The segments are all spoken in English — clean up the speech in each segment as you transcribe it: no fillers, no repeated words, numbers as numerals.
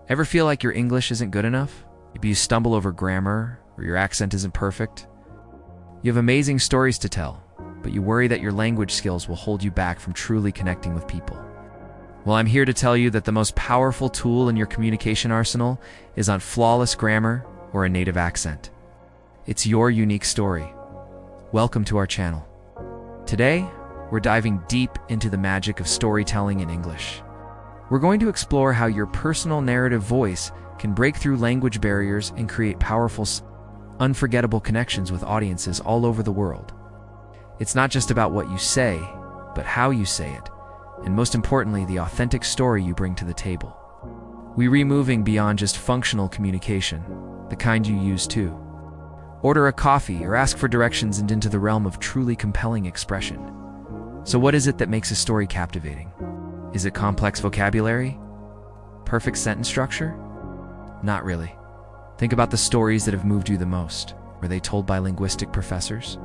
Ever feel like your English isn't good enough? Maybe you stumble over grammar, or your accent isn't perfect. You have amazing stories to tell, but you worry that your language skills will hold you back from truly connecting with people. Well, I'm here to tell you that the most powerful tool in your communication arsenal is on flawless grammar or a native accent. It's your unique story. Welcome to our channel. Today, we're diving deep into the magic of storytelling in English. We're going to explore how your personal narrative voice can break through language barriers and create powerful, unforgettable connections with audiences all over the world. It's not just about what you say, but how you say it, and most importantly, the authentic story you bring to the table. We're moving beyond just functional communication, the kind you use to order a coffee or ask for directions, and into the realm of truly compelling expression. So what is it that makes a story captivating? Is it complex vocabulary? Perfect sentence structure? Not really. Think about the stories that have moved you the most. Were they told by linguistic professors?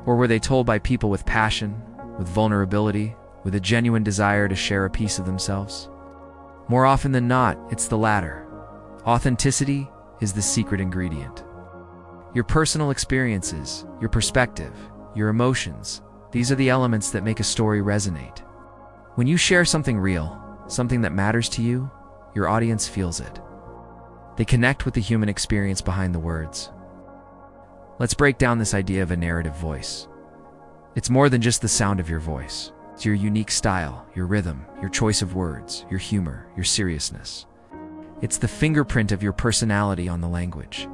Or were they told by people with passion, with vulnerability, with a genuine desire to share a piece of themselves? More often than not, it's the latter. Authenticity is the secret ingredient. Your personal experiences, your perspective, your emotions, these are the elements that make a story resonate. When you share something real, something that matters to you, your audience feels it. They connect with the human experience behind the words. Let's break down this idea of a narrative voice. It's more than just the sound of your voice. It's your unique style, your rhythm, your choice of words, your humor, your seriousness. It's the fingerprint of your personality on the language.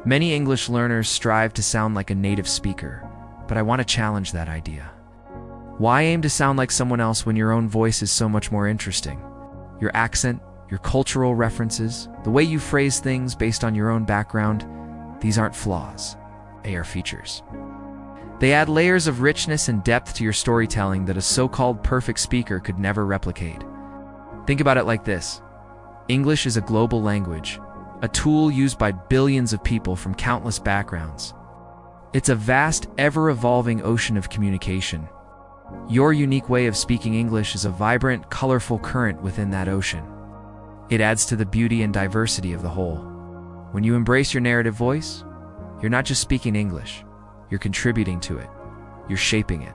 Many English learners strive to sound like a native speaker, but I want to challenge that idea. Why aim to sound like someone else when your own voice is so much more interesting? Your accent, your cultural references, the way you phrase things based on your own background, these aren't flaws, they are features. They add layers of richness and depth to your storytelling that a so-called perfect speaker could never replicate. Think about it like this. English is a global language, a tool used by billions of people from countless backgrounds. It's a vast, ever-evolving ocean of communication. Your unique way of speaking English is a vibrant, colorful current within that ocean. It adds to the beauty and diversity of the whole. When you embrace your narrative voice, you're not just speaking English. You're contributing to it. You're shaping it.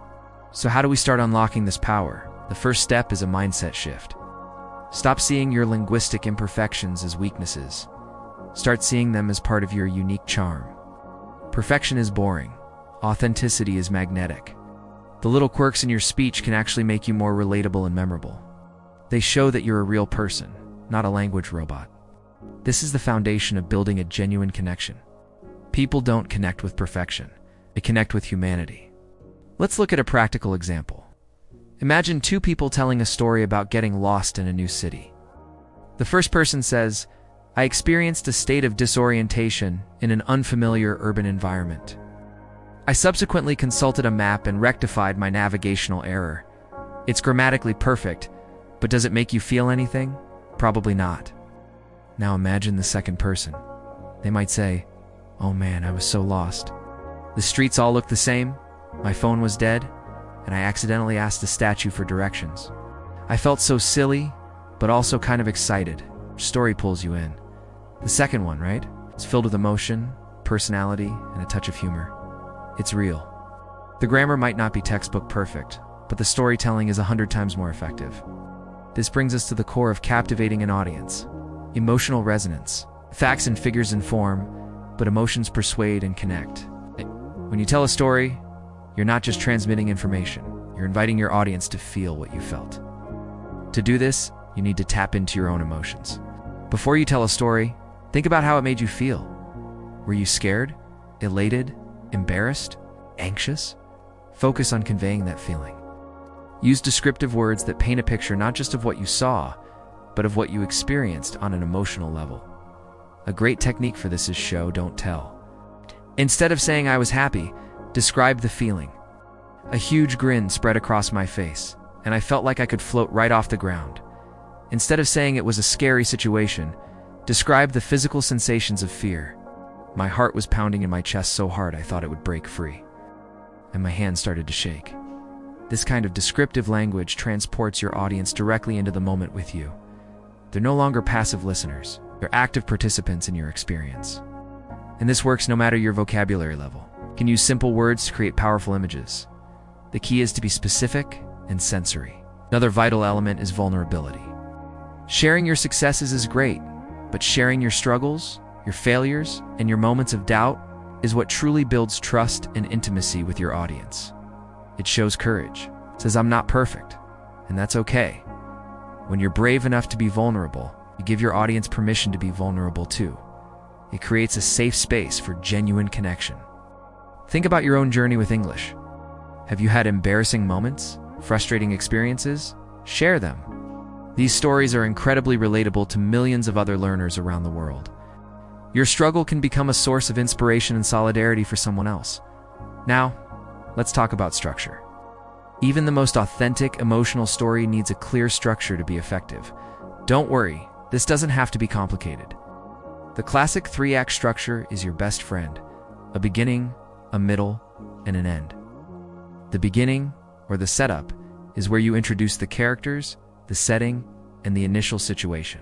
So how do we start unlocking this power? The first step is a mindset shift. Stop seeing your linguistic imperfections as weaknesses. Start seeing them as part of your unique charm. Perfection is boring. Authenticity is magnetic. The little quirks in your speech can actually make you more relatable and memorable. They show that you're a real person, not a language robot. This is the foundation of building a genuine connection. People don't connect with perfection. They connect with humanity. Let's look at a practical example. Imagine two people telling a story about getting lost in a new city. The first person says, "I experienced a state of disorientation in an unfamiliar urban environment. I subsequently consulted a map and rectified my navigational error. It's grammatically perfect, but does it make you feel anything? Probably not." Now imagine the second person. They might say, "Oh man, I was so lost. The streets all looked the same, my phone was dead, and I accidentally asked a statue for directions. I felt so silly, but also kind of excited." Story pulls you in. The second one, right? It's filled with emotion, personality, and a touch of humor. It's real. The grammar might not be textbook perfect, but the storytelling is 100 times more effective. This brings us to the core of captivating an audience. Emotional resonance. Facts and figures inform, but emotions persuade and connect. When you tell a story, you're not just transmitting information. You're inviting your audience to feel what you felt. To do this, you need to tap into your own emotions. Before you tell a story, think about how it made you feel. Were you scared, elated, embarrassed, anxious? Focus on conveying that feeling. Use descriptive words that paint a picture not just of what you saw, but of what you experienced on an emotional level. A great technique for this is show, don't tell. Instead of saying "I was happy," describe the feeling. "A huge grin spread across my face, and I felt like I could float right off the ground." Instead of saying it was a scary situation, describe the physical sensations of fear. "My heart was pounding in my chest so hard I thought it would break free, and my hands started to shake." This kind of descriptive language transports your audience directly into the moment with you. They're no longer passive listeners. They're active participants in your experience. And this works no matter your vocabulary level. You can use simple words to create powerful images. The key is to be specific and sensory. Another vital element is vulnerability. Sharing your successes is great, but sharing your struggles, your failures, and your moments of doubt is what truly builds trust and intimacy with your audience. It shows courage. It says, I'm not perfect, and that's okay. When you're brave enough to be vulnerable, you give your audience permission to be vulnerable too. It creates a safe space for genuine connection. Think about your own journey with English. Have you had embarrassing moments? Frustrating experiences? Share them. These stories are incredibly relatable to millions of other learners around the world. Your struggle can become a source of inspiration and solidarity for someone else. Now, let's talk about structure. Even the most authentic, emotional story needs a clear structure to be effective. Don't worry, this doesn't have to be complicated. The classic 3-act structure is your best friend: a beginning, a middle, and an end. The beginning, or the setup, is where you introduce the characters, the setting, and the initial situation.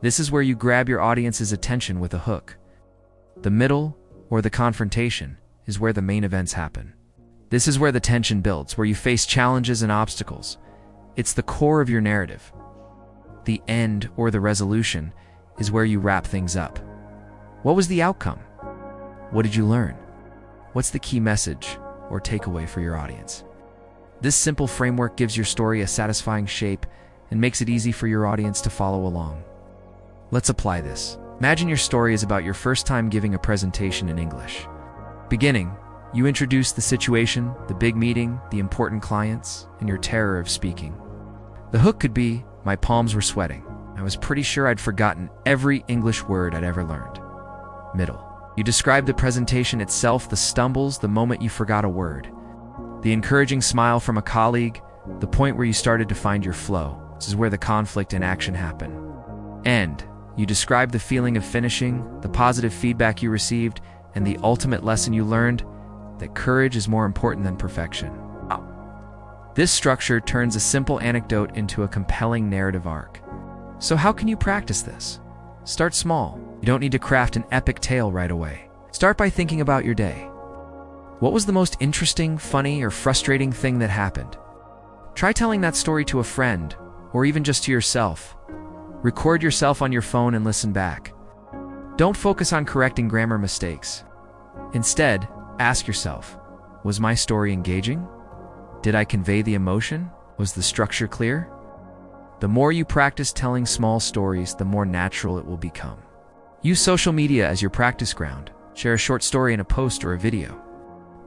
This is where you grab your audience's attention with a hook. The middle, or the confrontation, is where the main events happen. This is where the tension builds, where you face challenges and obstacles. It's the core of your narrative. The end, or the resolution, is where you wrap things up. What was the outcome? What did you learn? What's the key message or takeaway for your audience? This simple framework gives your story a satisfying shape and makes it easy for your audience to follow along. Let's apply this. Imagine your story is about your first time giving a presentation in English. Beginning, you introduce the situation, the big meeting, the important clients, and your terror of speaking. The hook could be, my palms were sweating. I was pretty sure I'd forgotten every English word I'd ever learned. Middle. You describe the presentation itself, the stumbles, the moment you forgot a word. The encouraging smile from a colleague, the point where you started to find your flow. This is where the conflict and action happen. End. You describe the feeling of finishing, the positive feedback you received, and the ultimate lesson you learned, that courage is more important than perfection. This structure turns a simple anecdote into a compelling narrative arc. So how can you practice this? Start small. You don't need to craft an epic tale right away. Start by thinking about your day. What was the most interesting, funny, or frustrating thing that happened? Try telling that story to a friend, or even just to yourself. Record yourself on your phone and listen back. Don't focus on correcting grammar mistakes. Instead, ask yourself, was my story engaging? Did I convey the emotion? Was the structure clear? The more you practice telling small stories, the more natural it will become. Use social media as your practice ground. Share a short story in a post or a video.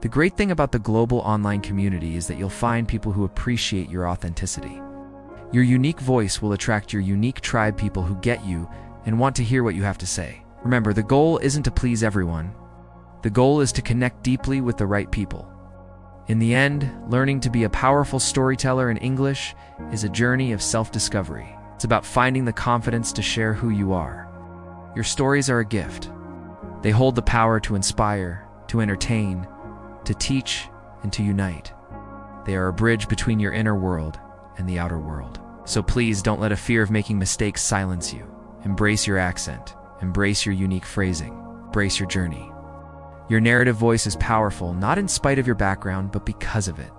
The great thing about the global online community is that you'll find people who appreciate your authenticity. Your unique voice will attract your unique tribe, people who get you and want to hear what you have to say. Remember, the goal isn't to please everyone. The goal is to connect deeply with the right people. In the end, learning to be a powerful storyteller in English is a journey of self-discovery. It's about finding the confidence to share who you are. Your stories are a gift. They hold the power to inspire, to entertain, to teach, and to unite. They are a bridge between your inner world and the outer world. So please don't let a fear of making mistakes silence you. Embrace your accent. Embrace your unique phrasing. Embrace your journey. Your narrative voice is powerful, not in spite of your background, but because of it.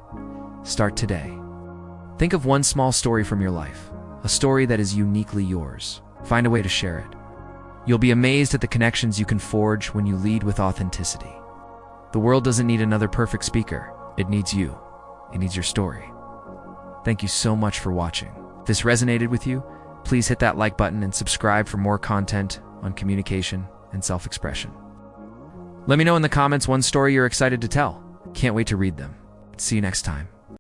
Start today. Think of one small story from your life, a story that is uniquely yours. Find a way to share it. You'll be amazed at the connections you can forge when you lead with authenticity. The world doesn't need another perfect speaker. It needs you. It needs your story. Thank you so much for watching. If this resonated with you, please hit that like button and subscribe for more content on communication and self-expression. Let me know in the comments one story you're excited to tell. Can't wait to read them. See you next time.